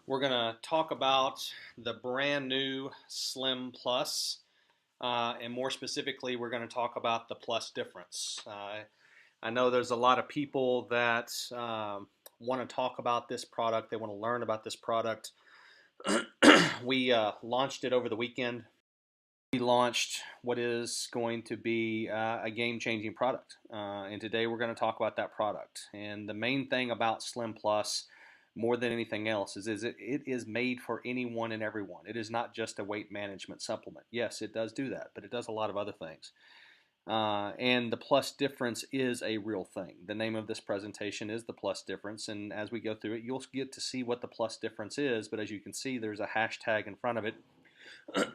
We're going to talk about the brand new Slim Plus, and more specifically, we're going to talk about the Plus difference. I know there's a lot of people that want to talk about this product, they want to learn about this product. We launched it over the weekend. We launched what is going to be a game changing product, and today we're going to talk about that product. And the main thing about Slim Plus, more than anything else, is it is made for anyone and everyone. It is not just a weight management supplement. Yes, it does do that, but it does a lot of other things. And the plus difference is a real thing. The name of this presentation is the plus difference, and as we go through it, you'll get to see what the plus difference is. But as you can see, there's a hashtag in front of it,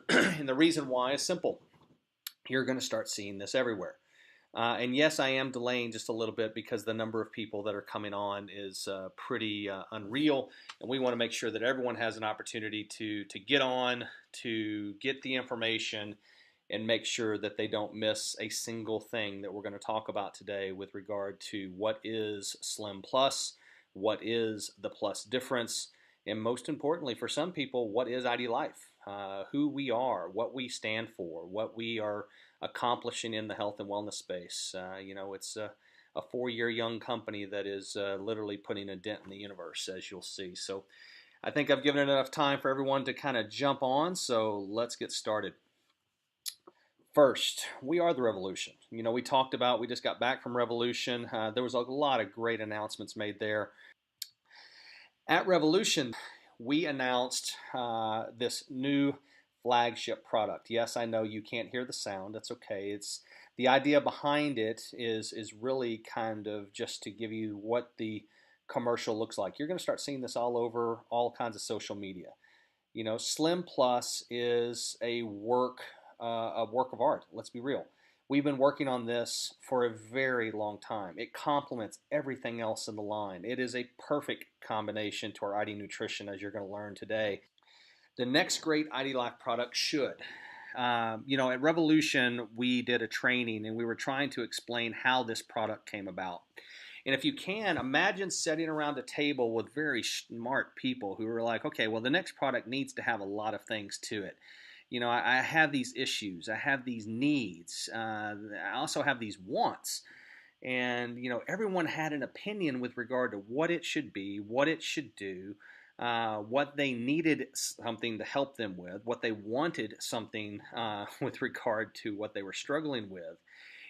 and the reason why is simple. You're going to start seeing this everywhere. And yes, I am delaying just a little bit because the number of people that are coming on is pretty unreal, and we want to make sure that everyone has an opportunity to get on, to get the information, and make sure that they don't miss a single thing that we're going to talk about today with regard to what is Slim Plus, what is the Plus difference, and most importantly for some people, what is IDLife, who we are, what we stand for, what we are accomplishing in the health and wellness space. It's a 4-year young company that is literally putting a dent in the universe, as you'll see. So I think I've given it enough time for everyone to kind of jump on, so let's get started. First, we are the Revolution. We talked about, we just got back from Revolution. There was a lot of great announcements made there. At Revolution, we announced this new flagship product. Yes, I know you can't hear the sound. That's okay. It's the idea behind it is really kind of just to give you what the commercial looks like. You're going to start seeing this all over all kinds of social media. Slim Plus is a work of art. Let's be real. We've been working on this for a very long time. It complements everything else in the line. It is a perfect combination to our ID Nutrition, as you're going to learn today. The next great IDLife product should. At Revolution, we did a training and we were trying to explain how this product came about. And if you can, imagine sitting around a table with very smart people who are like, okay, well, the next product needs to have a lot of things to it. I have these issues, I have these needs, I also have these wants. And, everyone had an opinion with regard to what it should be, what it should do, what they needed something to help them with, what they wanted something with regard to what they were struggling with.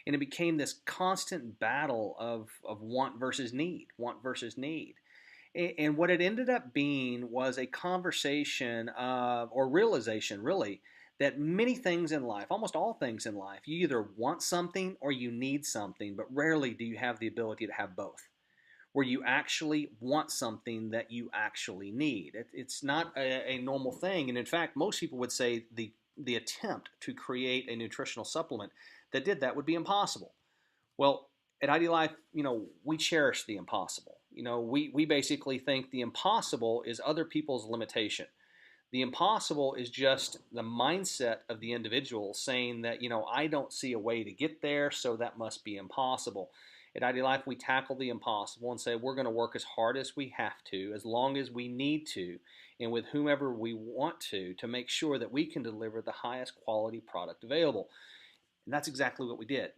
And it became this constant battle of want versus need, want versus need. And what it ended up being was a conversation or realization, really, that many things in life, almost all things in life, you either want something or you need something, but rarely do you have the ability to have both, where you actually want something that you actually need. It's not a normal thing. And in fact, most people would say the attempt to create a nutritional supplement that did that would be impossible. Well, at IDLife, we cherish the impossible. We basically think the impossible is other people's limitation. The impossible is just the mindset of the individual saying that, I don't see a way to get there, so that must be impossible. At IDLife, we tackle the impossible and say we're going to work as hard as we have to, as long as we need to, and with whomever we want to make sure that we can deliver the highest quality product available. And that's exactly what we did.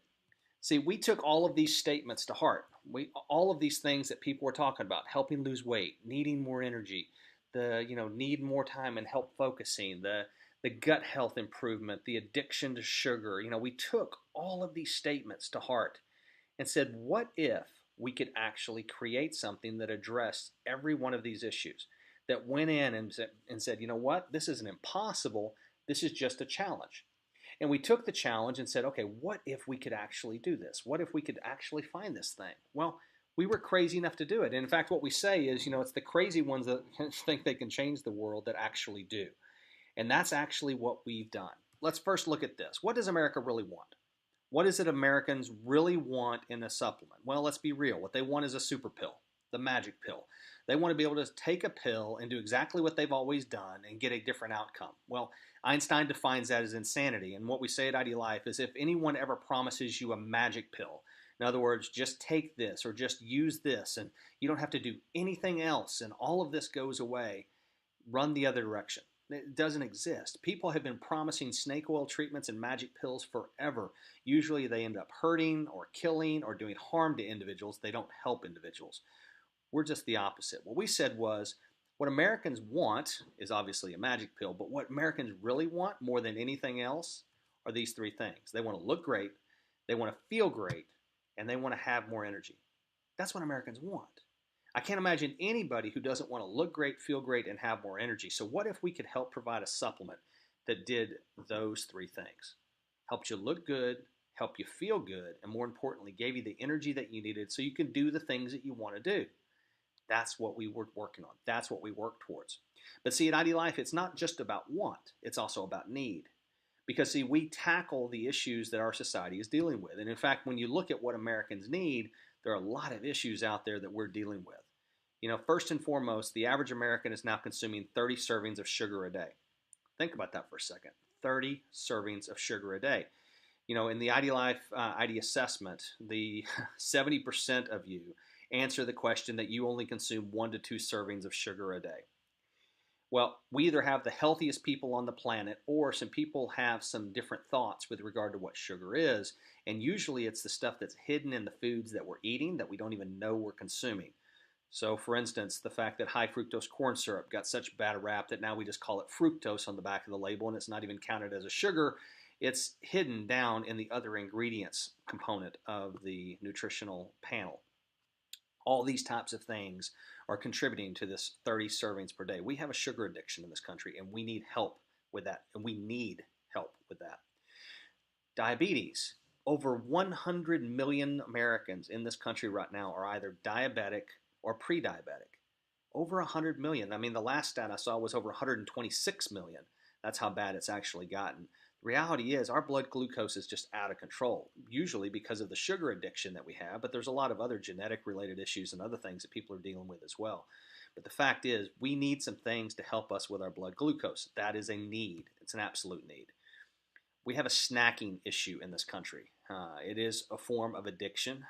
See, we took all of these statements to heart. All of these things that people were talking about, helping lose weight, needing more energy, need more time and help focusing, the gut health improvement, the addiction to sugar. We took all of these statements to heart and said, what if we could actually create something that addressed every one of these issues, that went in and said, what? This isn't impossible. This is just a challenge. And we took the challenge and said, okay, what if we could actually do this? What if we could actually find this thing? Well, we were crazy enough to do it. And in fact, what we say is, it's the crazy ones that think they can change the world that actually do. And that's actually what we've done. Let's first look at this. What does America really want? What is it Americans really want in a supplement? Well, let's be real. What they want is a super pill, the magic pill. They want to be able to take a pill and do exactly what they've always done and get a different outcome. Well, Einstein defines that as insanity. And what we say at IDLife is if anyone ever promises you a magic pill, in other words, just take this or just use this and you don't have to do anything else and all of this goes away, run the other direction. It doesn't exist. People have been promising snake oil treatments and magic pills forever. Usually they end up hurting or killing or doing harm to individuals. They don't help individuals. We're just the opposite. What we said was what Americans want is obviously a magic pill, but what Americans really want more than anything else are these three things. They want to look great, they want to feel great, and they want to have more energy. That's what Americans want. I can't imagine anybody who doesn't want to look great, feel great, and have more energy. So what if we could help provide a supplement that did those three things? Helped you look good, helped you feel good, and more importantly, gave you the energy that you needed so you can do the things that you want to do. That's what we were working on. That's what we work towards. But see, at IDLife, it's not just about want. It's also about need. Because see, we tackle the issues that our society is dealing with. And in fact, when you look at what Americans need, there are a lot of issues out there that we're dealing with. You know, first and foremost, the average American is now consuming 30 servings of sugar a day. Think about that for a second. 30 servings of sugar a day. You know, in the IDLife ID assessment, the 70% of you answer the question that you only consume 1 to 2 servings of sugar a day. Well, we either have the healthiest people on the planet or some people have some different thoughts with regard to what sugar is. And usually it's the stuff that's hidden in the foods that we're eating that we don't even know we're consuming. So, for instance, the fact that high fructose corn syrup got such bad rap that now we just call it fructose on the back of the label and it's not even counted as a sugar. It's hidden down in the other ingredients component of the nutritional panel. All these types of things are contributing to this 30 servings per day. We have a sugar addiction in this country, and we need help with that. And we need help with that. Diabetes. Over 100 million Americans in this country right now are either diabetic or pre-diabetic. Over 100 million. I mean, the last stat I saw was over 126 million. That's how bad it's actually gotten. The reality is our blood glucose is just out of control, usually because of the sugar addiction that we have, but there's a lot of other genetic related issues and other things that people are dealing with as well. But the fact is, we need some things to help us with our blood glucose. That is a need. It's an absolute need. We have a snacking issue in this country. It is a form of addiction.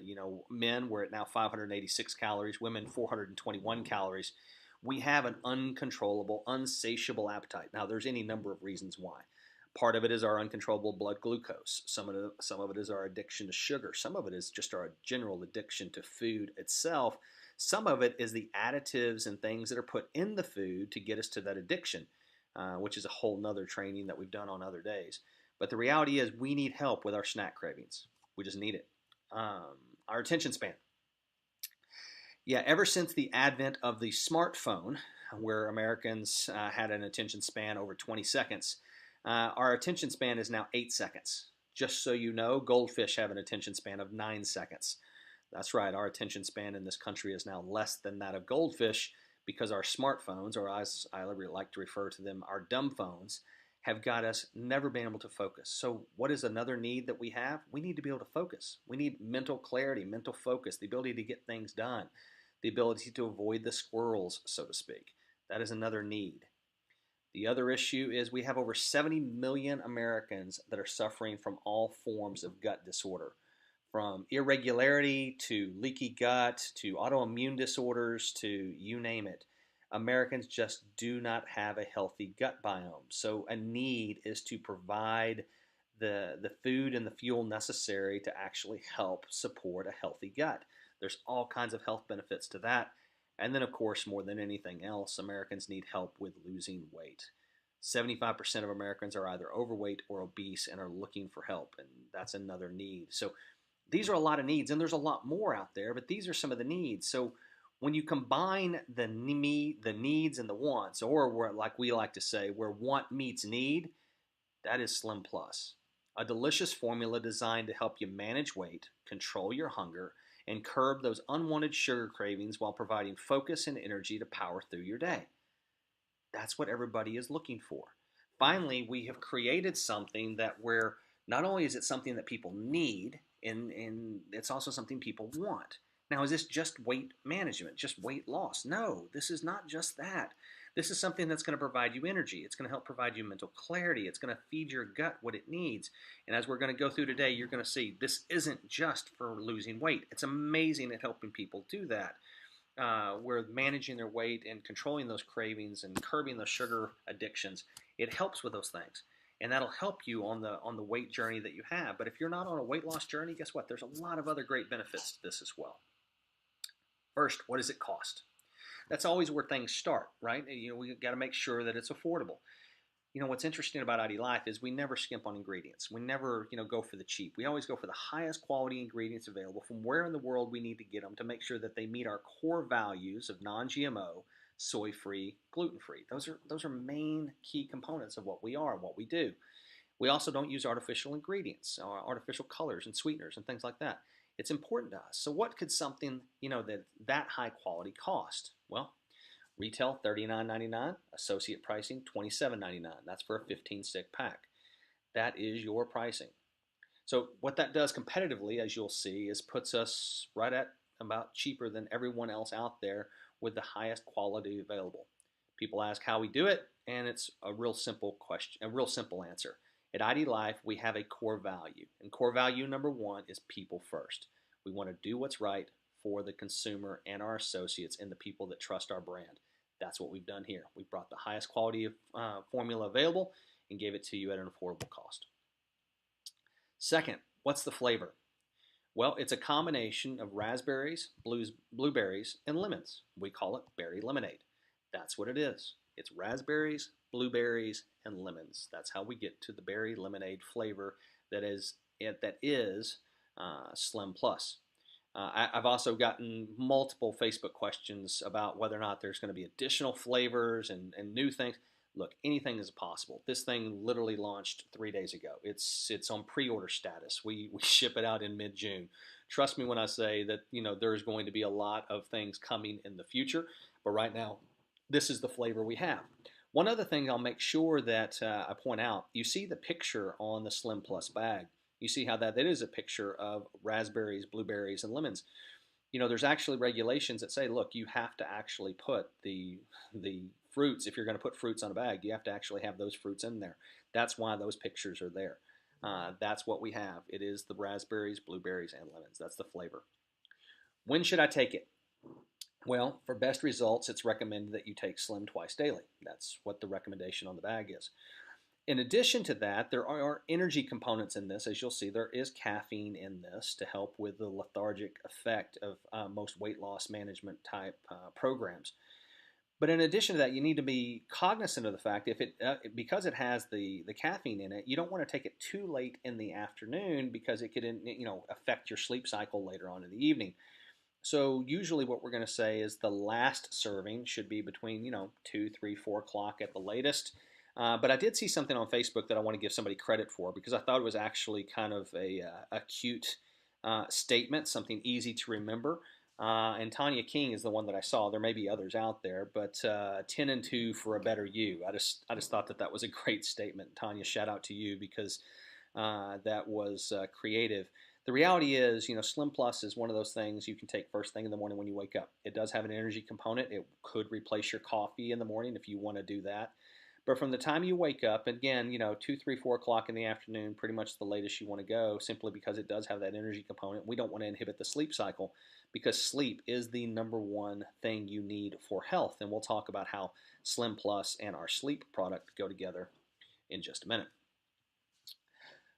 You know, men, we're at now 586 calories, women 421 calories. We have an uncontrollable, unsatiable appetite. Now, there's any number of reasons why. Part of it is our uncontrollable blood glucose. Some of it is our addiction to sugar. Some of it is just our general addiction to food itself. Some of it is the additives and things that are put in the food to get us to that addiction, which is a whole nother training that we've done on other days. But the reality is we need help with our snack cravings. We just need it. Our attention span. Yeah, ever since the advent of the smartphone, where Americans had an attention span over 20 seconds, our attention span is now 8 seconds. Just so you know, goldfish have an attention span of 9 seconds. That's right, our attention span in this country is now less than that of goldfish because our smartphones, or as I like to refer to them, our dumb phones, have got us never been able to focus. So what is another need that we have? We need to be able to focus. We need mental clarity, mental focus, the ability to get things done, the ability to avoid the squirrels, so to speak. That is another need. The other issue is we have over 70 million Americans that are suffering from all forms of gut disorder, from irregularity to leaky gut to autoimmune disorders to you name it. Americans just do not have a healthy gut biome. So a need is to provide the food and the fuel necessary to actually help support a healthy gut. There's all kinds of health benefits to that. And then, of course, more than anything else, Americans need help with losing weight. 75% of Americans are either overweight or obese and are looking for help, and that's another need. So these are a lot of needs, and there's a lot more out there, but these are some of the needs. So when you combine the needs and the wants, or where, like we like to say, where want meets need, that is Slim Plus. A delicious formula designed to help you manage weight, control your hunger, and curb those unwanted sugar cravings while providing focus and energy to power through your day. That's what everybody is looking for. Finally, we have created something that where not only is it something that people need, and it's also something people want. Now, is this just weight management, just weight loss? No, this is not just that. This is something that's going to provide you energy. It's going to help provide you mental clarity. It's going to feed your gut what it needs. And as we're going to go through today, you're going to see this isn't just for losing weight. It's amazing at helping people do that. where managing their weight and controlling those cravings and curbing those sugar addictions, it helps with those things. And that'll help you on the weight journey that you have. But if you're not on a weight loss journey, guess what? There's a lot of other great benefits to this as well. First, what does it cost? That's always where things start, right? We got to make sure that it's affordable. What's interesting about IDLife is we never skimp on ingredients. We never, go for the cheap. We always go for the highest quality ingredients available from where in the world we need to get them to make sure that they meet our core values of non-GMO, soy-free, gluten-free. Those are main key components of what we are and what we do. We also don't use artificial ingredients, artificial colors and sweeteners and things like that. It's important to us. So what could something, that high quality cost? Well, retail $39.99, associate pricing $27.99. That's for a 15-stick pack. That is your pricing. So what that does competitively, as you'll see, is puts us right at about cheaper than everyone else out there with the highest quality available. People ask how we do it, and it's a real simple question, a real simple answer. At IDLife, we have a core value, and core value number one is people first. We want to do what's right for the consumer and our associates and the people that trust our brand. That's what we've done here. We brought the highest quality formula available and gave it to you at an affordable cost. Second, what's the flavor? Well, it's a combination of raspberries, blueberries, and lemons. We call it berry lemonade. That's what it is. It's raspberries, blueberries, and lemons. That's how we get to the berry lemonade flavor that is Slim Plus. I've also gotten multiple Facebook questions about whether or not there's going to be additional flavors and new things. Look, anything is possible. This thing literally launched 3 days ago. It's on pre-order status. We ship it out in mid-June. Trust me when I say that there's going to be a lot of things coming in the future. But right now, this is the flavor we have. One other thing I'll make sure that I point out, you see the picture on the Slim Plus bag. You see how that is a picture of raspberries, blueberries, and lemons. There's actually regulations that say, look, you have to actually put the fruits. If you're going to put fruits on a bag, you have to actually have those fruits in there. That's why those pictures are there. That's what we have. It is the raspberries, blueberries, and lemons. That's the flavor. When should I take it? Well, for best results, it's recommended that you take Slim twice daily. That's what the recommendation on the bag is. In addition to that, there are energy components in this. As you'll see, there is caffeine in this to help with the lethargic effect of most weight loss management type programs. But in addition to that, you need to be cognizant of the fact because it has the caffeine in it, you don't want to take it too late in the afternoon because it could affect your sleep cycle later on in the evening. So usually what we're going to say is the last serving should be between 2, 3, 4 o'clock at the latest. But I did see something on Facebook that I want to give somebody credit for because I thought it was actually kind of a cute statement, something easy to remember. And Tanya King is the one that I saw. There may be others out there, but 10 and 2 for a better you. I just thought that was a great statement. Tanya, shout out to you because that was creative. The reality is, Slim Plus is one of those things you can take first thing in the morning when you wake up. It does have an energy component. It could replace your coffee in the morning if you want to do that. But from the time you wake up, again, 2, 3, 4 o'clock in the afternoon, pretty much the latest you want to go, simply because it does have that energy component. We don't want to inhibit the sleep cycle because sleep is the number one thing you need for health. And we'll talk about how Slim Plus and our sleep product go together in just a minute.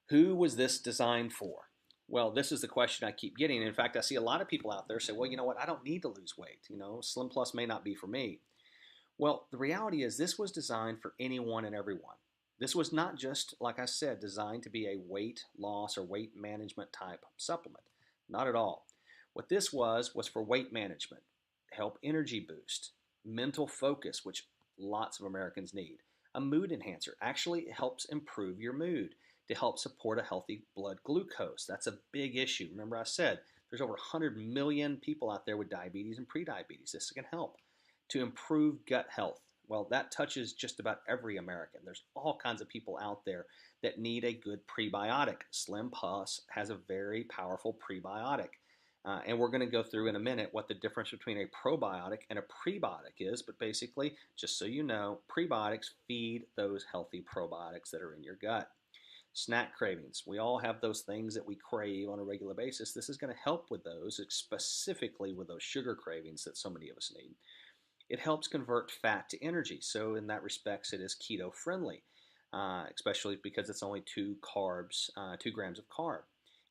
Who was this designed for? Well, this is the question I keep getting. In fact, I see a lot of people out there say, well, you know what? I don't need to lose weight. Slim Plus may not be for me. Well, the reality is this was designed for anyone and everyone. This was not just, like I said, designed to be a weight loss or weight management type supplement. Not at all. What this was for weight management, help energy boost, mental focus, which lots of Americans need, a mood enhancer. Actually, it helps improve your mood to help support a healthy blood glucose. That's a big issue. Remember I said there's over 100 million people out there with diabetes and prediabetes. This can help. To improve gut health. Well, that touches just about every American. There's all kinds of people out there that need a good prebiotic. Slim Plus has a very powerful prebiotic. And we're going to go through in a minute what the difference between a probiotic and a prebiotic is. But basically, just so you know, prebiotics feed those healthy probiotics that are in your gut. Snack cravings. We all have those things that we crave on a regular basis. This is going to help with those, specifically with those sugar cravings that so many of us need. It helps convert fat to energy. So in that respects, it is keto friendly, especially because it's only 2 grams of carb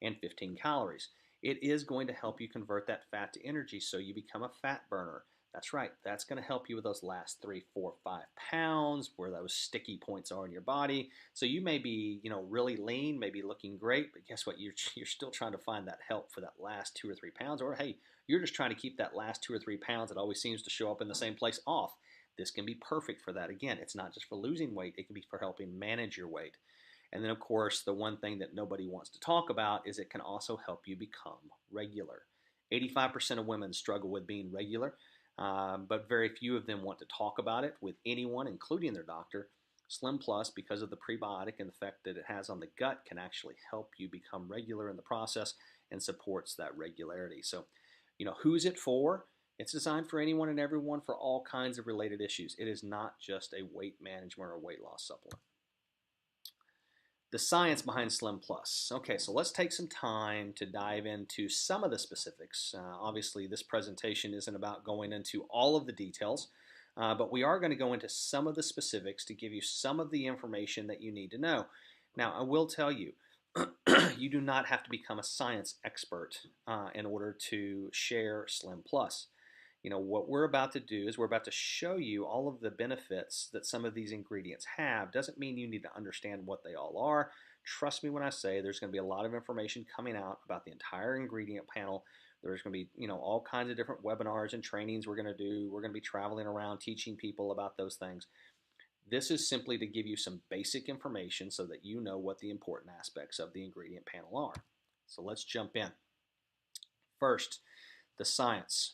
and 15 calories. It is going to help you convert that fat to energy so you become a fat burner. That's right. That's going to help you with those last 3, 4, 5 pounds, where those sticky points are in your body. So you may be, really lean, maybe looking great, but guess what? You're still trying to find that help for that last 2 or 3 pounds. Or hey, you're just trying to keep that last 2 or 3 pounds that always seems to show up in the same place off. This can be perfect for that. Again, it's not just for losing weight. It can be for helping manage your weight. And then, of course, the one thing that nobody wants to talk about is it can also help you become regular. 85% of women struggle with being regular. But very few of them want to talk about it with anyone, including their doctor. Slim Plus, because of the prebiotic and the effect that it has on the gut, can actually help you become regular in the process and supports that regularity. So, who's it for? It's designed for anyone and everyone for all kinds of related issues. It is not just a weight management or weight loss supplement. The science behind Slim Plus. Okay, so let's take some time to dive into some of the specifics. Obviously, this presentation isn't about going into all of the details, but we are going to go into some of the specifics to give you some of the information that you need to know. Now, I will tell you, you do not have to become a science expert in order to share Slim Plus. What we're about to do is we're about to show you all of the benefits that some of these ingredients have. Doesn't mean you need to understand what they all are. Trust me when I say there's going to be a lot of information coming out about the entire ingredient panel. There's going to be, all kinds of different webinars and trainings we're going to do. We're going to be traveling around teaching people about those things. This is simply to give you some basic information so that you know what the important aspects of the ingredient panel are. So let's jump in. First, the science.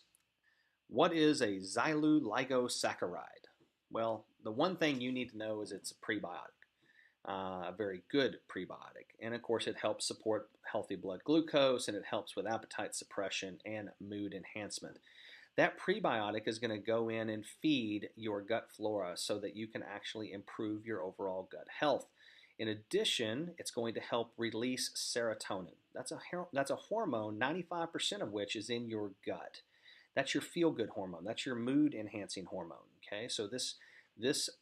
What is a xyloligossaccharide? Well, the one thing you need to know is it's a prebiotic, a very good prebiotic. And of course, it helps support healthy blood glucose, and it helps with appetite suppression and mood enhancement. That prebiotic is going to go in and feed your gut flora so that you can actually improve your overall gut health. In addition, it's going to help release serotonin. That's a hormone, 95% of which is in your gut. That's your feel-good hormone. That's your mood-enhancing hormone. Okay, so this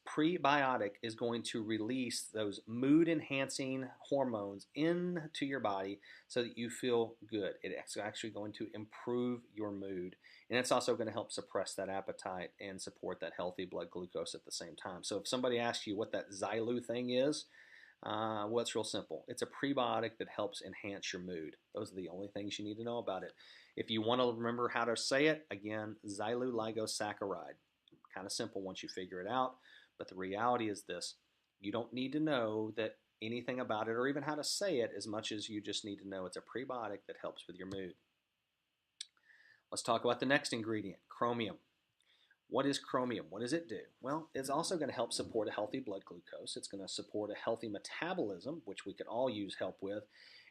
prebiotic is going to release those mood-enhancing hormones into your body so that you feel good. It's actually going to improve your mood, and it's also going to help suppress that appetite and support that healthy blood glucose at the same time. So if somebody asks you what that Xylu thing is, well, it's real simple. It's a prebiotic that helps enhance your mood. Those are the only things you need to know about it. If you want to remember how to say it, again, xyloligossaccharide. Kind of simple once you figure it out, but the reality is this. You don't need to know that anything about it or even how to say it as much as you just need to know it's a prebiotic that helps with your mood. Let's talk about the next ingredient, chromium. What is chromium? What does it do? Well, it's also going to help support a healthy blood glucose. It's going to support a healthy metabolism, which we could all use help with.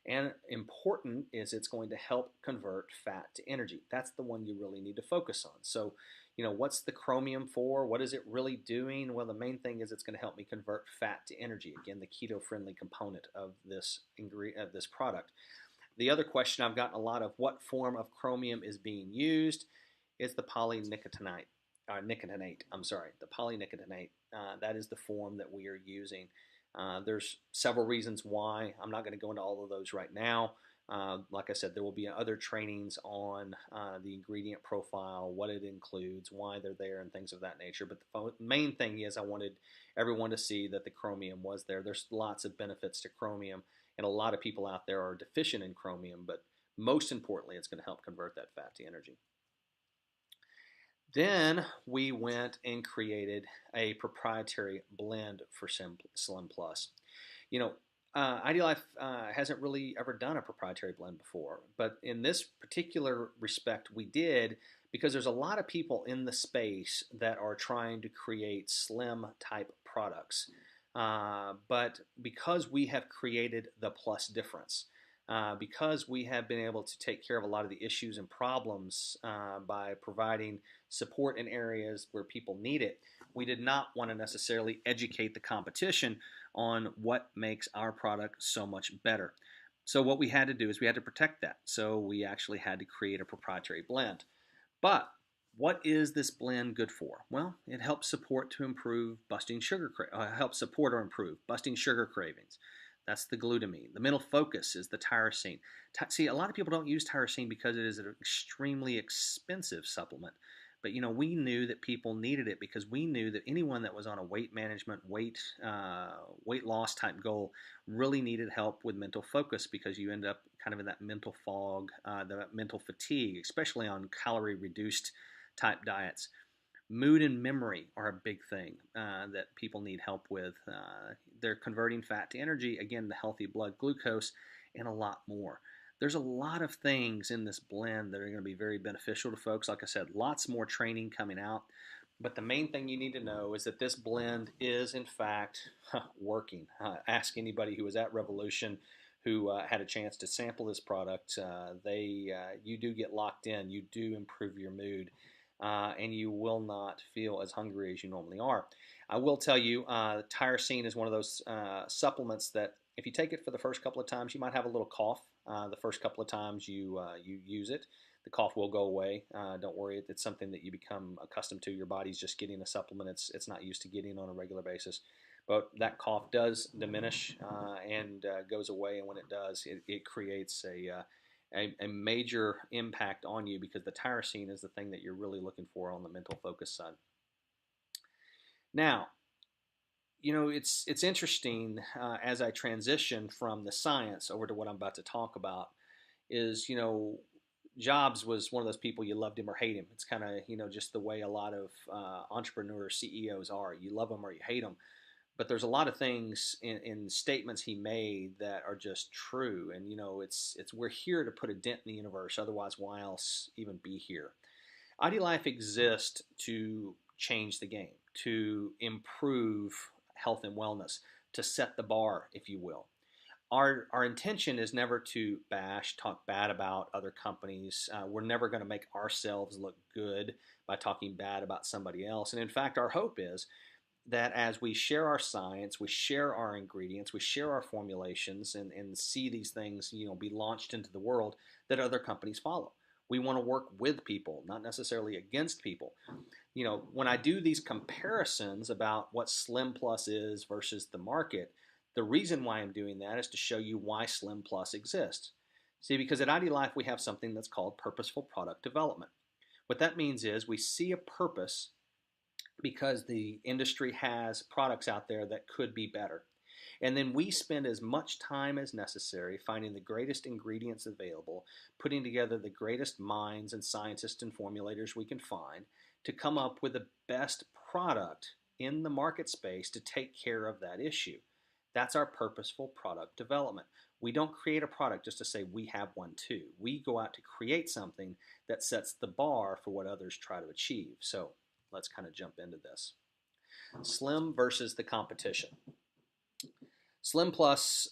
And important is it's going to help convert fat to energy. That's the one you really need to focus on. So, what's the chromium for? What is it really doing? Well, the main thing is it's going to help me convert fat to energy. Again, the keto-friendly component of this product. The other question I've gotten a lot of, what form of chromium is being used, is the polynicotinate. The polynicotinate. That is the form that we are using. There's several reasons why. I'm not going to go into all of those right now. Like I said, there will be other trainings on the ingredient profile, what it includes, why they're there, and things of that nature. But the main thing is I wanted everyone to see that the chromium was there. There's lots of benefits to chromium, and a lot of people out there are deficient in chromium, but most importantly, it's going to help convert that fat to energy. Then we went and created a proprietary blend for Slim Plus. IDLife hasn't really ever done a proprietary blend before, but in this particular respect we did, because there's a lot of people in the space that are trying to create slim type products. But because we have created the plus difference, because we have been able to take care of a lot of the issues and problems by providing support in areas where people need it, We did not want to necessarily educate the competition on what makes our product so much better. So what we had to do is we had to protect that. So we actually had to create a proprietary blend. But what is this blend good for? Well, it helps support to improve busting sugar, helps support or improve busting sugar cravings. That's the glutamine. The mental focus is the tyrosine. See, a lot of people don't use tyrosine because it is an extremely expensive supplement. But we knew that people needed it because we knew that anyone that was on a weight management, weight loss type goal really needed help with mental focus, because you end up kind of in that mental fog, the mental fatigue, especially on calorie reduced type diets. Mood and memory are a big thing that people need help with. They're converting fat to energy, again, the healthy blood glucose, and a lot more. There's a lot of things in this blend that are going to be very beneficial to folks. Like I said, lots more training coming out. But the main thing you need to know is that this blend is, in fact, working. Ask anybody who was at Revolution who had a chance to sample this product. You do get locked in. You do improve your mood. And you will not feel as hungry as you normally are. I will tell you, tyrosine is one of those supplements that if you take it for the first couple of times, you might have a little cough. The first couple of times you use it, the cough will go away. Don't worry, it's something that you become accustomed to. Your body's just getting a supplement it's not used to getting on a regular basis. But that cough does diminish and goes away, and when it does, it creates a major impact on you, because the tyrosine is the thing that you're really looking for on the mental focus side. Now, it's interesting as I transition from the science over to what I'm about to talk about is, Jobs was one of those people, you loved him or hate him. It's kind of, just the way a lot of entrepreneur CEOs are. You love them or you hate them. But there's a lot of things in statements he made that are just true. And, it's we're here to put a dent in the universe. Otherwise, why else even be here? IDLife exists to change the game, to improve health and wellness, to set the bar, if you will. Our intention is never to talk bad about other companies. We're never going to make ourselves look good by talking bad about somebody else. And in fact, our hope is that as we share our science, we share our ingredients, we share our formulations, and see these things, be launched into the world, that other companies follow. We want to work with people, not necessarily against people. When I do these comparisons about what Slim Plus is versus the market, the reason why I'm doing that is to show you why Slim Plus exists. See, because at IDLife we have something that's called purposeful product development. What that means is we see a purpose because the industry has products out there that could be better. And then we spend as much time as necessary finding the greatest ingredients available, putting together the greatest minds and scientists and formulators we can find to come up with the best product in the market space to take care of that issue. That's our purposeful product development. We don't create a product just to say we have one too. We go out to create something that sets the bar for what others try to achieve. So let's kind of jump into this. Slim versus the competition. Slim Plus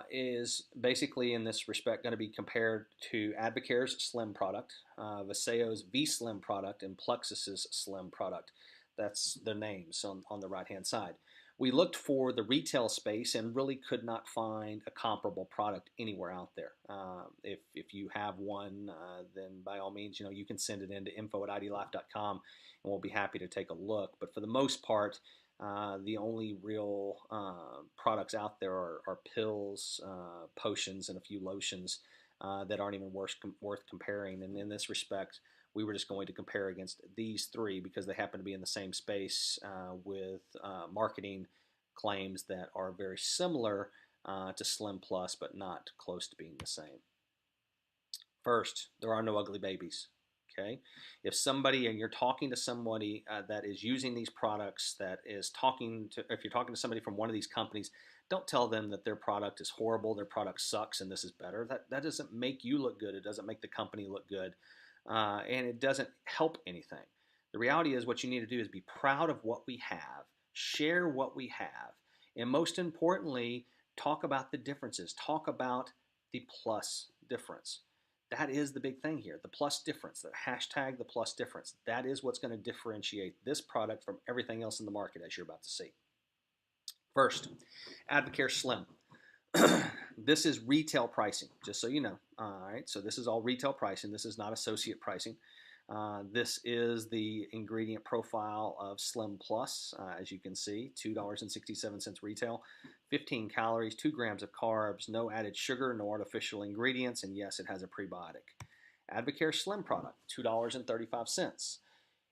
is basically in this respect going to be compared to Advocare's Slim product, Vaseo's V-Slim product, and Plexus's Slim product. That's the names on the right-hand side. We looked for the retail space and really could not find a comparable product anywhere out there. If you have one, then by all means, you can send it in to info@idlife.com, and we'll be happy to take a look. But for the most part, the only real products out there are pills, potions, and a few lotions that aren't even worth comparing. And in this respect, we were just going to compare against these three because they happen to be in the same space with marketing claims that are very similar to Slim Plus, but not close to being the same. First, there are no ugly babies. Okay, if you're talking to somebody that is using these products, if you're talking to somebody from one of these companies, don't tell them that their product is horrible, their product sucks, and this is better. That doesn't make you look good. It doesn't make the company look good. And it doesn't help anything. The reality is what you need to do is be proud of what we have, share what we have, and most importantly, talk about the differences. Talk about the plus difference. That is the big thing here. The plus difference, the hashtag, the plus difference. That is what's going to differentiate this product from everything else in the market, as you're about to see. First, Advocare Slim. This is retail pricing, just so you know. All right, so this is all retail pricing. This is not associate pricing. This is the ingredient profile of Slim Plus, as you can see, $2.67 retail, 15 calories, 2 grams of carbs, no added sugar, no artificial ingredients, and yes, it has a prebiotic. Advocare Slim product, $2.35.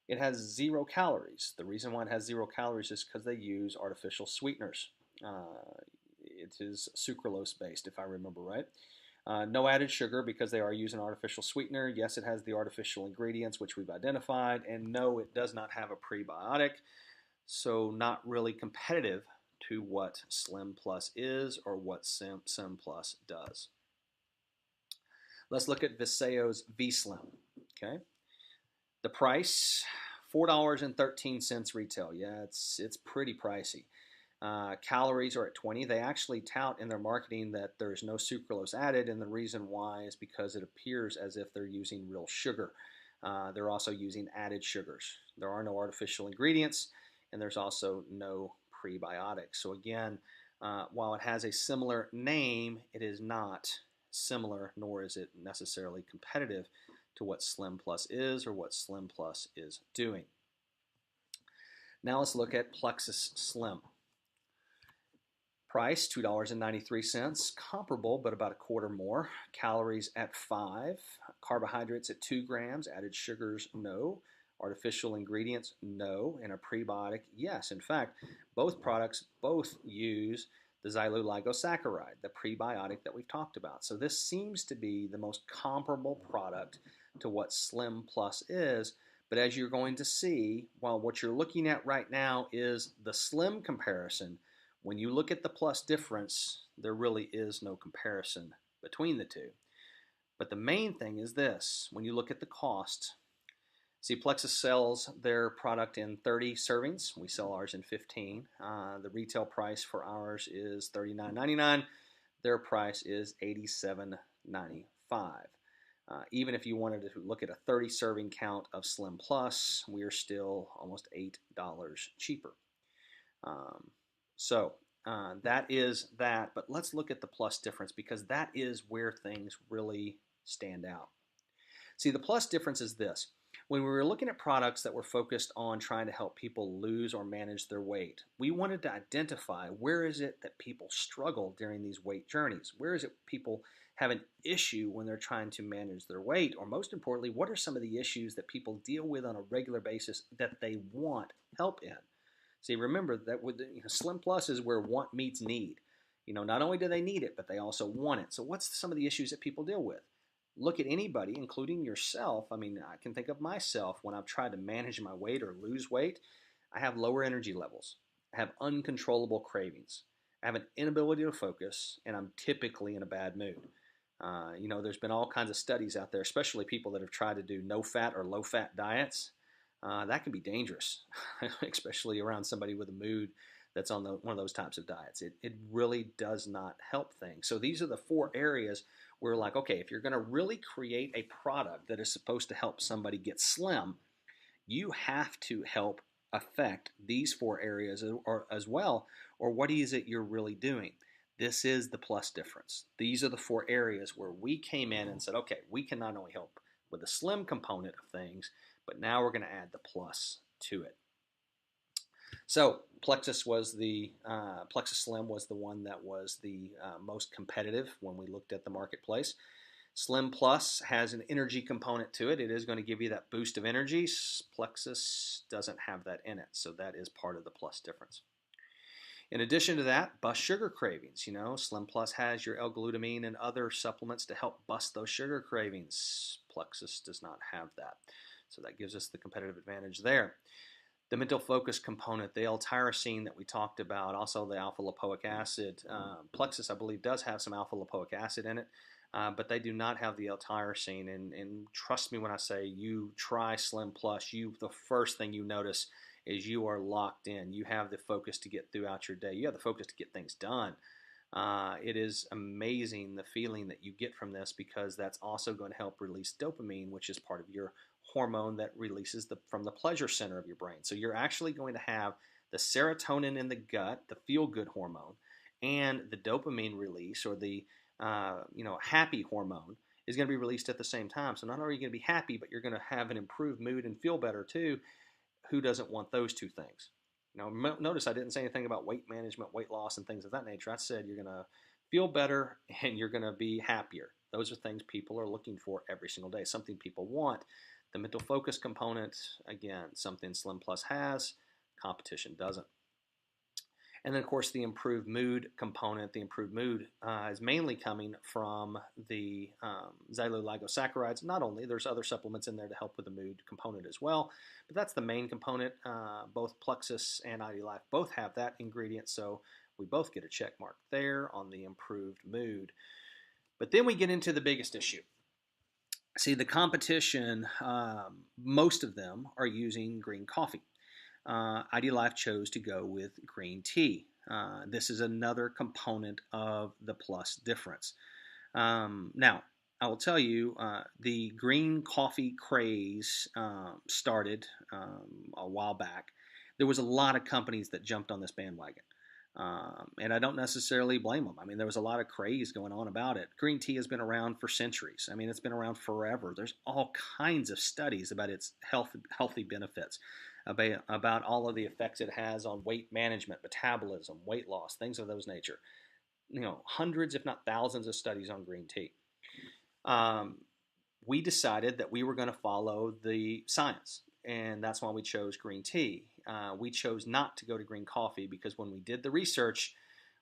It has 0 calories. The reason why it has 0 calories is because they use artificial sweeteners. It is sucralose based, if I remember right. No added sugar because they are using artificial sweetener. Yes, it has the artificial ingredients, which we've identified. And no, it does not have a prebiotic. So not really competitive to what Slim Plus is or what Slim Plus does. Let's look at Viseo's V-Slim. Okay. The price, $4.13 retail. Yeah, it's pretty pricey. Calories are at 20. They actually tout in their marketing that there's no sucralose added, and the reason why is because it appears as if they're using real sugar. They're also using added sugars. There are no artificial ingredients, and there's also no prebiotics. So again, while it has a similar name, it is not similar, nor is it necessarily competitive to what Slim Plus is or what Slim Plus is doing. Now let's look at Plexus Slim. Price, $2.93, comparable, but about a quarter more. Calories at 5, carbohydrates at 2 grams, added sugars, no. Artificial ingredients, no. And a prebiotic, yes. In fact, both products both use the xyloligossaccharide, the prebiotic that we've talked about. So this seems to be the most comparable product to what Slim Plus is. But as you're going to see, while what you're looking at right now is the Slim comparison, when you look at the plus difference, there really is no comparison between the two. But the main thing is this. When you look at the cost, see, Plexus sells their product in 30 servings. We sell ours in 15. The retail price for ours is $39.99. Their price is $87.95. Even if you wanted to look at a 30 serving count of Slim Plus, we are still almost $8 cheaper. So that is that, but let's look at the plus difference because that is where things really stand out. See, the plus difference is this. When we were looking at products that were focused on trying to help people lose or manage their weight, we wanted to identify where is it that people struggle during these weight journeys? Where is it people have an issue when they're trying to manage their weight? Or most importantly, what are some of the issues that people deal with on a regular basis that they want help in? See, remember that with Slim Plus is where want meets need. Not only do they need it, but they also want it. So what's some of the issues that people deal with? Look at anybody, including yourself. I can think of myself when I've tried to manage my weight or lose weight. I have lower energy levels. I have uncontrollable cravings. I have an inability to focus, and I'm typically in a bad mood. There's been all kinds of studies out there, especially people that have tried to do no-fat or low-fat diets. That can be dangerous, especially around somebody with a mood that's on one of those types of diets. It really does not help things. So these are the 4 areas where like, okay, if you're going to really create a product that is supposed to help somebody get slim, you have to help affect these 4 areas as well, or what is it you're really doing? This is the plus difference. These are the 4 areas where we came in and said, okay, we can not only help with the slim component of things, but now we're going to add the plus to it. So Plexus Slim was the one that was the most competitive when we looked at the marketplace. Slim Plus has an energy component to it. It is going to give you that boost of energy. Plexus doesn't have that in it, so that is part of the plus difference. In addition to that, bust sugar cravings. Slim Plus has your L-glutamine and other supplements to help bust those sugar cravings. Plexus does not have that. So that gives us the competitive advantage there. The mental focus component, the L-tyrosine that we talked about, also the alpha-lipoic acid. Plexus, I believe, does have some alpha-lipoic acid in it, but they do not have the L-tyrosine. And trust me when I say you try Slim Plus, the first thing you notice is you are locked in. You have the focus to get throughout your day. You have the focus to get things done. It is amazing the feeling that you get from this, because that's also going to help release dopamine, which is part of your hormone that releases from the pleasure center of your brain. So you're actually going to have the serotonin in the gut, the feel-good hormone, and the dopamine release, or the happy hormone, is going to be released at the same time. So not only are you going to be happy, but you're going to have an improved mood and feel better too. Who doesn't want those two things? Now, notice I didn't say anything about weight management, weight loss, and things of that nature. I said you're going to feel better and you're going to be happier. Those are things people are looking for every single day, something people want. The mental focus component, again, something Slim Plus has, competition doesn't. And then, of course, the improved mood component. The improved mood is mainly coming from the xyloligosaccharides. Not only, there's other supplements in there to help with the mood component as well, but that's the main component. Both Plexus and IDLife both have that ingredient, so we both get a check mark there on the improved mood. But then we get into the biggest issue. See, the competition, most of them are using green coffee. IDLife chose to go with green tea. This is another component of the plus difference. Now, I will tell you, the green coffee craze started a while back. There was a lot of companies that jumped on this bandwagon. And I don't necessarily blame them. I mean, there was a lot of craze going on about it. Green tea has been around for centuries. I mean, it's been around forever. There's all kinds of studies about its healthy benefits, about all of the effects it has on weight management, metabolism, weight loss, things of those nature. Hundreds, if not thousands, of studies on green tea. We decided that we were going to follow the science, and that's why we chose green tea. We chose not to go to green coffee because when we did the research,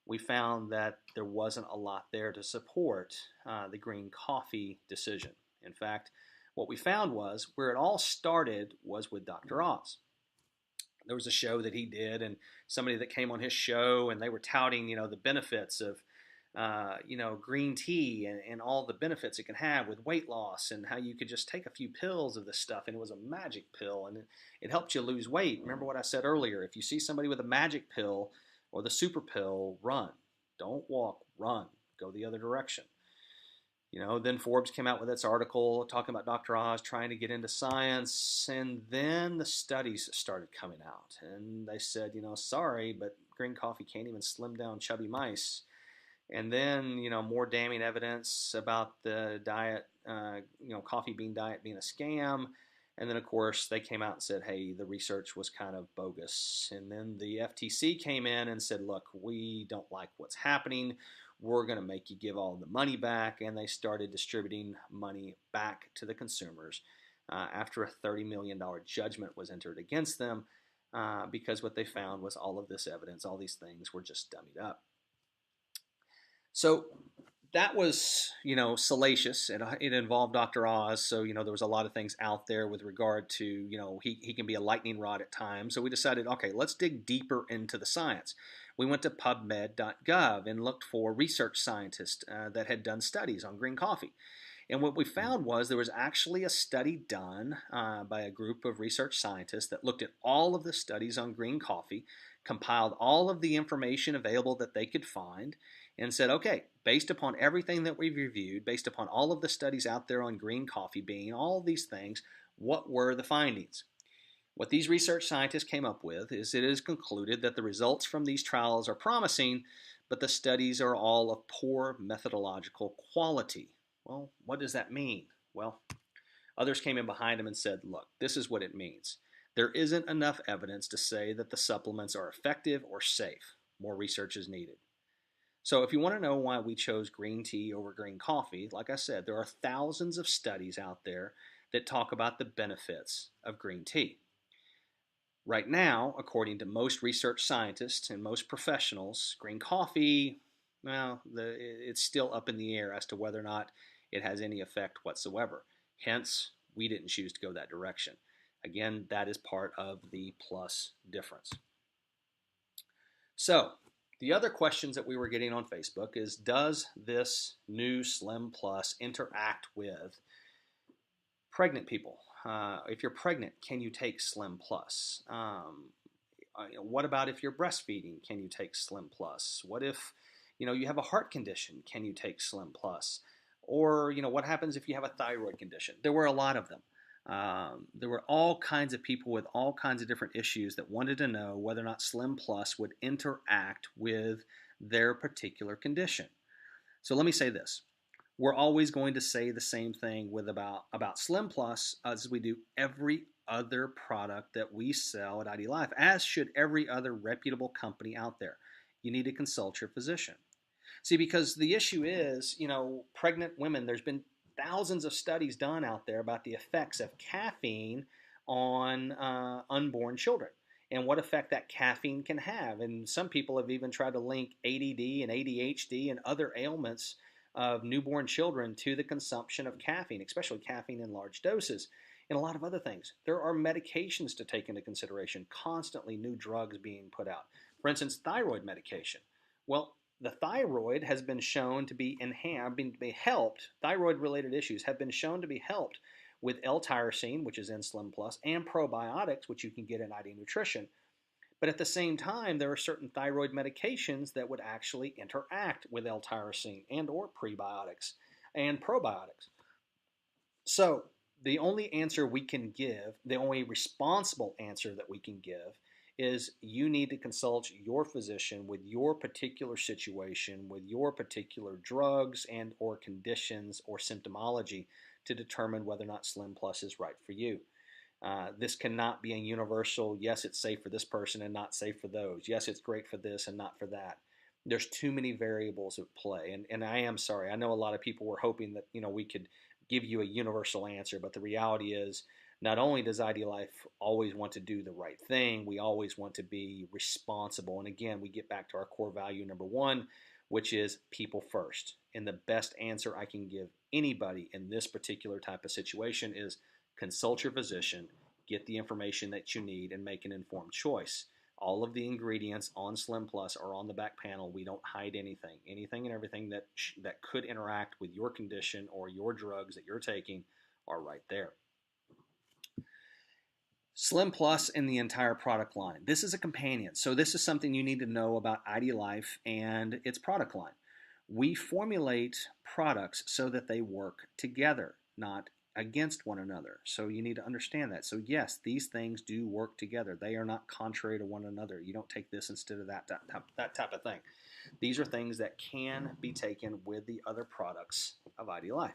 we found that there wasn't a lot there to support the green coffee decision. In fact, what we found was where it all started was with Dr. Oz. There was a show that he did, and somebody that came on his show, and they were touting, the benefits of green tea and all the benefits it can have with weight loss, and how you could just take a few pills of this stuff, and it was a magic pill, and it helped you lose weight. Remember what I said earlier? If you see somebody with a magic pill or the super pill, run. Don't walk, run. Go the other direction. Then Forbes came out with its article talking about Dr. Oz trying to get into science, and then the studies started coming out, and they said, sorry, but green coffee can't even slim down chubby mice. And then, more damning evidence about the diet, coffee bean diet being a scam. And then, of course, they came out and said, hey, the research was kind of bogus. And then the FTC came in and said, look, we don't like what's happening. We're going to make you give all the money back. And they started distributing money back to the consumers after a $30 million judgment was entered against them because what they found was all of this evidence, all these things were just dummied up. So that was, salacious. It involved Dr. Oz. So, there was a lot of things out there with regard to, he can be a lightning rod at times. So we decided, okay, let's dig deeper into the science. We went to PubMed.gov and looked for research scientists that had done studies on green coffee. And what we found was there was actually a study done by a group of research scientists that looked at all of the studies on green coffee, compiled all of the information available that they could find, and said, okay, based upon everything that we've reviewed, based upon all of the studies out there on green coffee bean, all of these things, what were the findings? What these research scientists came up with is it is concluded that the results from these trials are promising, but the studies are all of poor methodological quality. Well, what does that mean? Well, others came in behind them and said, look, this is what it means. There isn't enough evidence to say that the supplements are effective or safe. More research is needed. So if you want to know why we chose green tea over green coffee, like I said, there are thousands of studies out there that talk about the benefits of green tea. Right now, according to most research scientists and most professionals, green coffee, it's still up in the air as to whether or not it has any effect whatsoever. Hence, we didn't choose to go that direction. Again, that is part of the plus difference. So, the other questions that we were getting on Facebook is, does this new Slim Plus interact with pregnant people? If you're pregnant, can you take Slim Plus? What about if you're breastfeeding? Can you take Slim Plus? What if, You have a heart condition. Can you take Slim Plus? Or, what happens if you have a thyroid condition? There were a lot of them. There were all kinds of people with all kinds of different issues that wanted to know whether or not Slim Plus would interact with their particular condition. So let me say this. We're always going to say the same thing about Slim Plus as we do every other product that we sell at IDLife, as should every other reputable company out there. You need to consult your physician. See, because the issue is, pregnant women, there's been thousands of studies done out there about the effects of caffeine on unborn children and what effect that caffeine can have. And some people have even tried to link ADD and ADHD and other ailments of newborn children to the consumption of caffeine, especially caffeine in large doses, and a lot of other things. There are medications to take into consideration, constantly new drugs being put out. For instance, thyroid medication. Well, the thyroid has been shown to be helped, thyroid-related issues have been shown to be helped with L-tyrosine, which is in Slim Plus, and probiotics, which you can get in ID Nutrition. But at the same time, there are certain thyroid medications that would actually interact with L-tyrosine and or prebiotics and probiotics. So the only answer we can give, the only responsible answer that we can give, is you need to consult your physician with your particular situation, with your particular drugs and or conditions or symptomology to determine whether or not Slim Plus is right for you. This cannot be a universal, yes, it's safe for this person and not safe for those. Yes, it's great for this and not for that. There's too many variables at play. And I am sorry. I know a lot of people were hoping that, we could give you a universal answer, but the reality is not only does IDLife always want to do the right thing, we always want to be responsible. And again, we get back to our core value number one, which is people first. And the best answer I can give anybody in this particular type of situation is consult your physician, get the information that you need, and make an informed choice. All of the ingredients on Slim Plus are on the back panel. We don't hide anything. Anything and everything that could interact with your condition or your drugs that you're taking are right there. Slim Plus and the entire product line. This is a companion. So this is something you need to know about IDLife and its product line. We formulate products so that they work together, not against one another. So you need to understand that. So yes, these things do work together. They are not contrary to one another. You don't take this instead of that type of thing. These are things that can be taken with the other products of IDLife.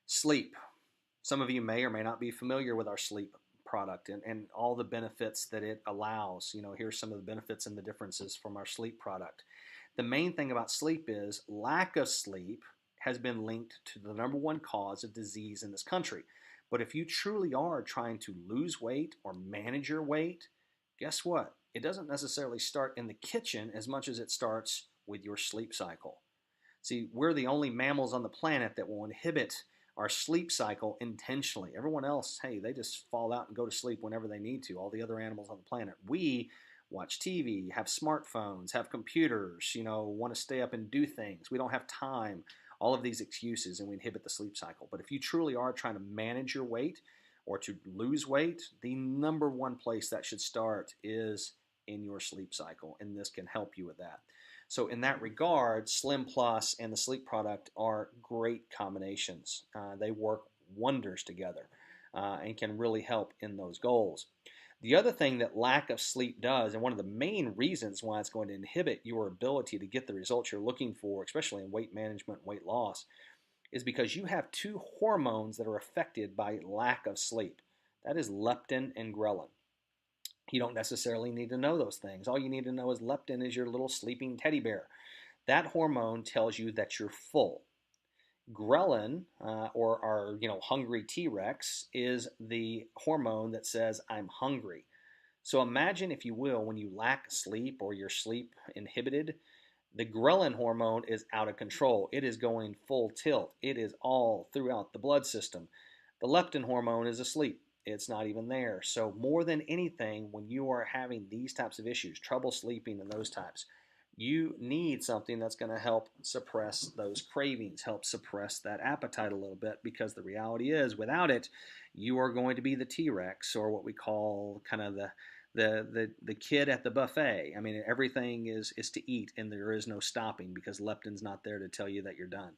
Sleep. Some of you may or may not be familiar with our sleep product and all the benefits that it allows. Here's some of the benefits and the differences from our sleep product. The main thing about sleep is lack of sleep has been linked to the number one cause of disease in this country. But if you truly are trying to lose weight or manage your weight, guess what? It doesn't necessarily start in the kitchen as much as it starts with your sleep cycle. See, we're the only mammals on the planet that will inhibit our sleep cycle intentionally. Everyone else, hey, they just fall out and go to sleep whenever they need to. All the other animals on the planet. We watch TV, have smartphones, have computers, want to stay up and do things. We don't have time. All of these excuses, and we inhibit the sleep cycle. But if you truly are trying to manage your weight or to lose weight, the number one place that should start is in your sleep cycle, and this can help you with that. So in that regard, Slim Plus and the sleep product are great combinations. They work wonders together and can really help in those goals. The other thing that lack of sleep does, and one of the main reasons why it's going to inhibit your ability to get the results you're looking for, especially in weight management and weight loss, is because you have two hormones that are affected by lack of sleep. That is leptin and ghrelin. You don't necessarily need to know those things. All you need to know is leptin is your little sleeping teddy bear. That hormone tells you that you're full. Ghrelin, or our hungry T-Rex, is the hormone that says I'm hungry. So imagine, if you will, when you lack sleep or you're sleep inhibited, the ghrelin hormone is out of control. It is going full tilt. It is all throughout the blood system. The leptin hormone is asleep. It's not even there. So more than anything, when you are having these types of issues, trouble sleeping and those types, you need something that's going to help suppress those cravings, help suppress that appetite a little bit, because the reality is without it, you are going to be the T-Rex, or what we call kind of the kid at the buffet. I mean, everything is to eat, and there is no stopping because leptin's not there to tell you that you're done.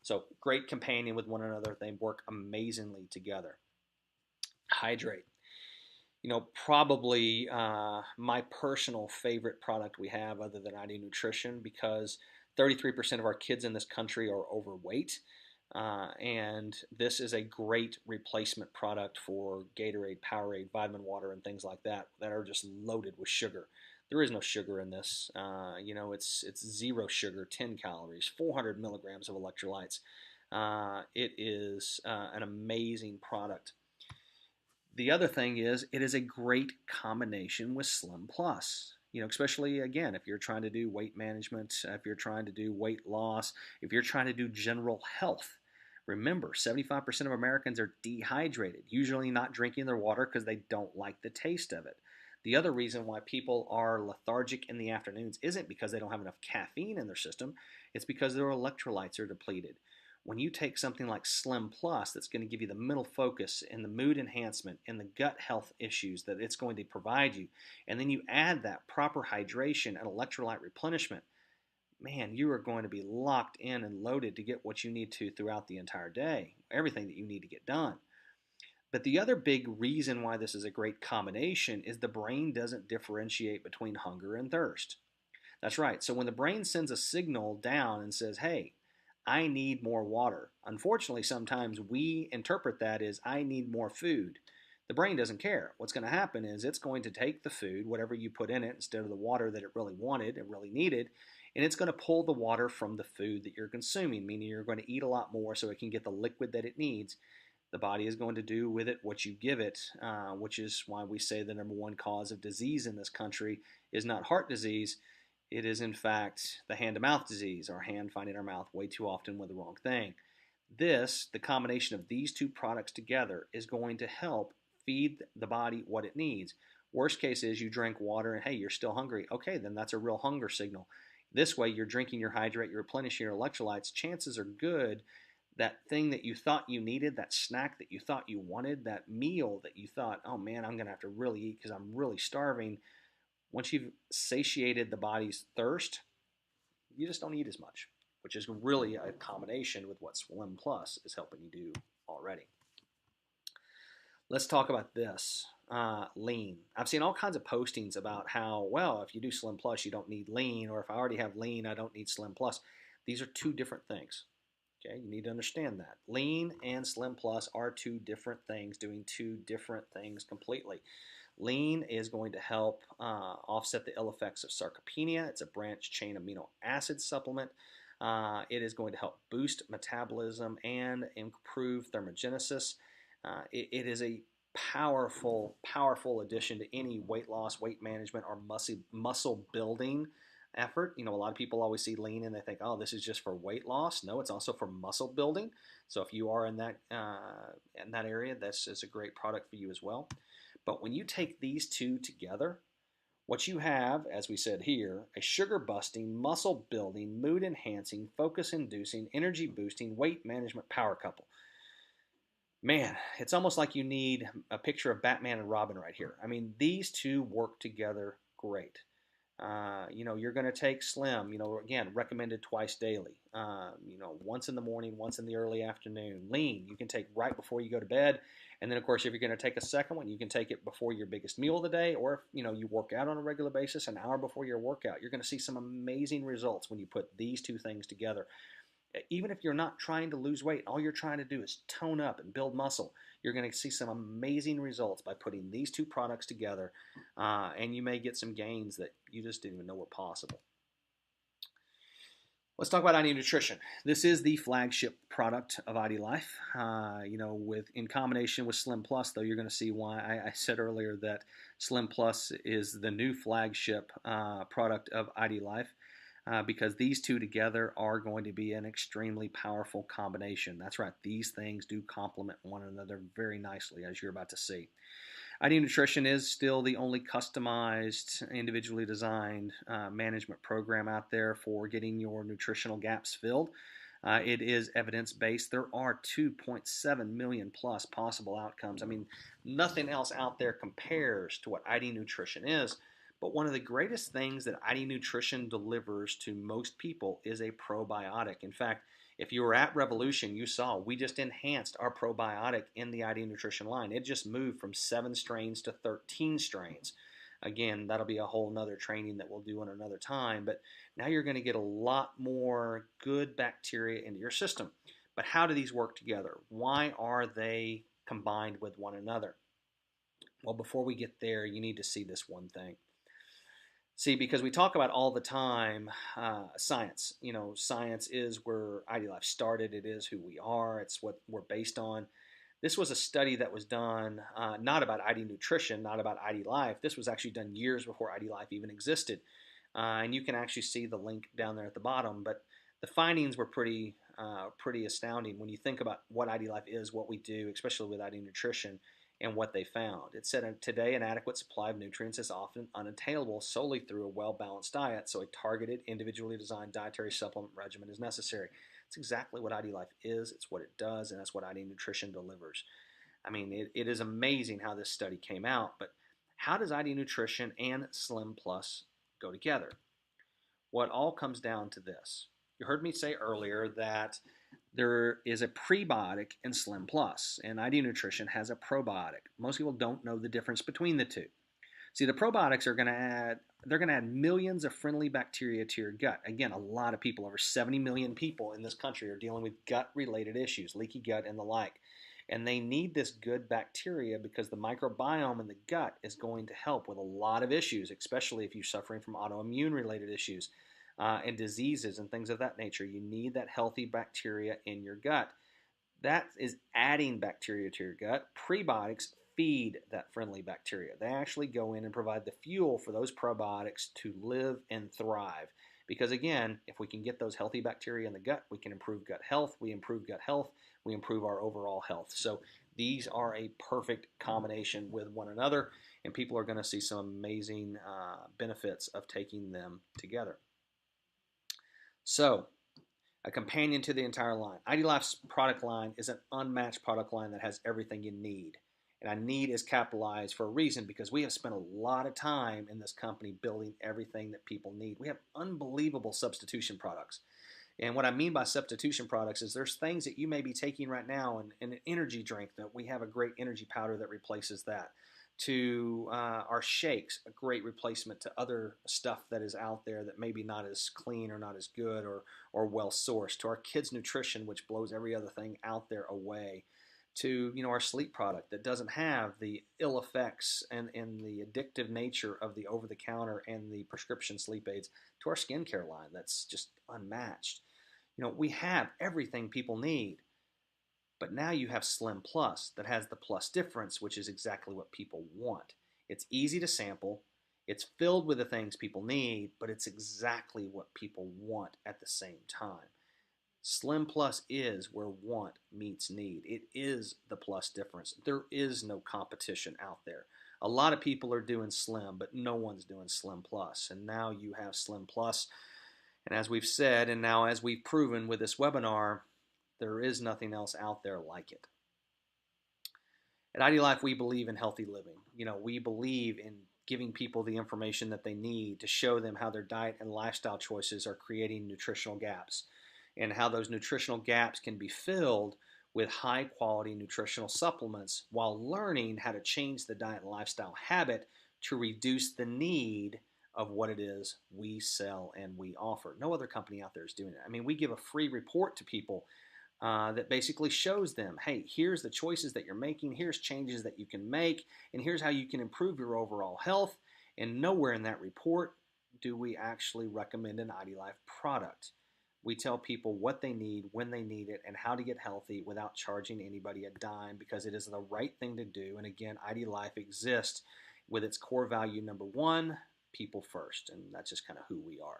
So great companion with one another. They work amazingly together. Hydrate. Probably my personal favorite product we have other than ID Nutrition, because 33% of our kids in this country are overweight. And this is a great replacement product for Gatorade, Powerade, vitamin water, and things like that are just loaded with sugar. There is no sugar in this. It's zero sugar, 10 calories, 400 milligrams of electrolytes. It is an amazing product. The other thing is, it is a great combination with Slim Plus. Especially again, if you're trying to do weight management, if you're trying to do weight loss, if you're trying to do general health. Remember, 75% of Americans are dehydrated, usually not drinking their water because they don't like the taste of it. The other reason why people are lethargic in the afternoons isn't because they don't have enough caffeine in their system, it's because their electrolytes are depleted. When you take something like Slim Plus that's going to give you the mental focus and the mood enhancement and the gut health issues that it's going to provide you, and then you add that proper hydration and electrolyte replenishment, man, you are going to be locked in and loaded to get what you need to throughout the entire day, everything that you need to get done. But the other big reason why this is a great combination is the brain doesn't differentiate between hunger and thirst. That's right. So when the brain sends a signal down and says, hey, I need more water, unfortunately, sometimes we interpret that as I need more food. The brain doesn't care. What's going to happen is it's going to take the food, whatever you put in it, instead of the water that it really wanted, it really needed, and it's going to pull the water from the food that you're consuming, meaning you're going to eat a lot more so it can get the liquid that it needs. The body is going to do with it what you give it, which is why we say the number one cause of disease in this country is not heart disease. It is, in fact, the hand-to-mouth disease, our hand finding our mouth way too often with the wrong thing. The combination of these two products together, is going to help feed the body what it needs. Worst case is you drink water and, hey, you're still hungry. Okay, then that's a real hunger signal. This way, you're drinking your hydrate, you're replenishing your electrolytes. Chances are good that thing that you thought you needed, that snack that you thought you wanted, that meal that you thought, oh man, I'm going to have to really eat because I'm really starving. Once you've satiated the body's thirst, you just don't eat as much, which is really a combination with what Slim Plus is helping you do already. Let's talk about this, lean. I've seen all kinds of postings about how, well, if you do Slim Plus, you don't need lean, or if I already have lean, I don't need Slim Plus. These are two different things. Okay, you need to understand that. Lean and Slim Plus are two different things, doing two different things completely. Lean is going to help offset the ill effects of sarcopenia. It's a branched chain amino acid supplement. It is going to help boost metabolism and improve thermogenesis. It is a powerful, powerful addition to any weight loss, weight management, or muscle building effort. A lot of people always see lean and they think, oh, this is just for weight loss. No, it's also for muscle building. So if you are in that area, this is a great product for you as well. But when you take these two together, what you have, as we said here, a sugar-busting, muscle-building, mood-enhancing, focus-inducing, energy-boosting, weight management power couple. Man, it's almost like you need a picture of Batman and Robin right here. I mean, these two work together great. You're going to take Slim, again, recommended twice daily. Once in the morning, once in the early afternoon. Lean, you can take right before you go to bed. And then, of course, if you're going to take a second one, you can take it before your biggest meal of the day, or if, you work out on a regular basis, an hour before your workout. You're going to see some amazing results when you put these two things together. Even if you're not trying to lose weight, all you're trying to do is tone up and build muscle, you're going to see some amazing results by putting these two products together, and you may get some gains that you just didn't even know were possible. Let's talk about ID Nutrition. This is the flagship product of IDLife. In combination with Slim Plus, though, you're going to see why I said earlier that Slim Plus is the new flagship product of IDLife. Because these two together are going to be an extremely powerful combination. That's right, these things do complement one another very nicely, as you're about to see. ID Nutrition is still the only customized, individually designed management program out there for getting your nutritional gaps filled. It is evidence-based. There are 2.7 million plus possible outcomes. I mean, nothing else out there compares to what ID Nutrition is. But one of the greatest things that ID Nutrition delivers to most people is a probiotic. In fact, if you were at Revolution, you saw we just enhanced our probiotic in the ID Nutrition line. It just moved from 7 strains to 13 strains. Again, that'll be a whole nother training that we'll do in another time, but now you're going to get a lot more good bacteria into your system. But how do these work together? Why are they combined with one another? Well, before we get there, you need to see this one thing. See, because we talk about all the time science. You know, science is where IDLife started. It is who we are. It's what we're based on. This was a study that was done not about ID Nutrition, not about IDLife. This was actually done years before IDLife even existed. And you can actually see the link down there at the bottom. But the findings were pretty astounding when you think about what IDLife is, what we do, especially with ID Nutrition, and what they found. It said today an adequate supply of nutrients is often unattainable solely through a well-balanced diet, so a targeted, individually designed dietary supplement regimen is necessary. It's exactly what IDLife is, it's what it does, and that's what ID Nutrition delivers. I mean, it is amazing how this study came out, but how does ID Nutrition and Slim Plus go together? Well, it all comes down to this. You heard me say earlier that there is a prebiotic in Slim Plus, and ID Nutrition has a probiotic. Most people don't know the difference between the two. See, the probiotics are going to add millions of friendly bacteria to your gut. Again, a lot of people, over 70 million people in this country, are dealing with gut-related issues, leaky gut and the like. And they need this good bacteria because the microbiome in the gut is going to help with a lot of issues, especially if you're suffering from autoimmune-related issues and diseases and things of that nature. You need that healthy bacteria in your gut. That is adding bacteria to your gut. Prebiotics feed that friendly bacteria. They actually go in and provide the fuel for those probiotics to live and thrive. Because again, if we can get those healthy bacteria in the gut, we can improve gut health. We improve gut health, we improve our overall health. So these are a perfect combination with one another, and people are going to see some amazing benefits of taking them together. So, a companion to the entire line. IDLife's product line is an unmatched product line that has everything you need. And I need is capitalized for a reason because we have spent a lot of time in this company building everything that people need. We have unbelievable substitution products. And what I mean by substitution products is there's things that you may be taking right now in an energy drink that we have a great energy powder that replaces that. To our shakes, a great replacement to other stuff that is out there that maybe not as clean or not as good or well sourced. To our kids' nutrition, which blows every other thing out there away. To our sleep product that doesn't have the ill effects and the addictive nature of the over-the-counter and the prescription sleep aids. To our skincare line that's just unmatched. We have everything people need. But now you have Slim Plus that has the plus difference, which is exactly what people want. It's easy to sample, it's filled with the things people need, but it's exactly what people want at the same time. Slim Plus is where want meets need. It is the plus difference. There is no competition out there. A lot of people are doing Slim, but no one's doing Slim Plus. And now you have Slim Plus. And as we've said, and now as we've proven with this webinar, there is nothing else out there like it. At IDLife, we believe in healthy living. We believe in giving people the information that they need to show them how their diet and lifestyle choices are creating nutritional gaps and how those nutritional gaps can be filled with high-quality nutritional supplements while learning how to change the diet and lifestyle habit to reduce the need of what it is we sell and we offer. No other company out there is doing it. I mean, we give a free report to people that basically shows them, hey, here's the choices that you're making, here's changes that you can make, and here's how you can improve your overall health. And nowhere in that report do we actually recommend an IDLife product. We tell people what they need, when they need it, and how to get healthy without charging anybody a dime because it is the right thing to do. And again, IDLife exists with its core value number one, people first. And that's just kind of who we are.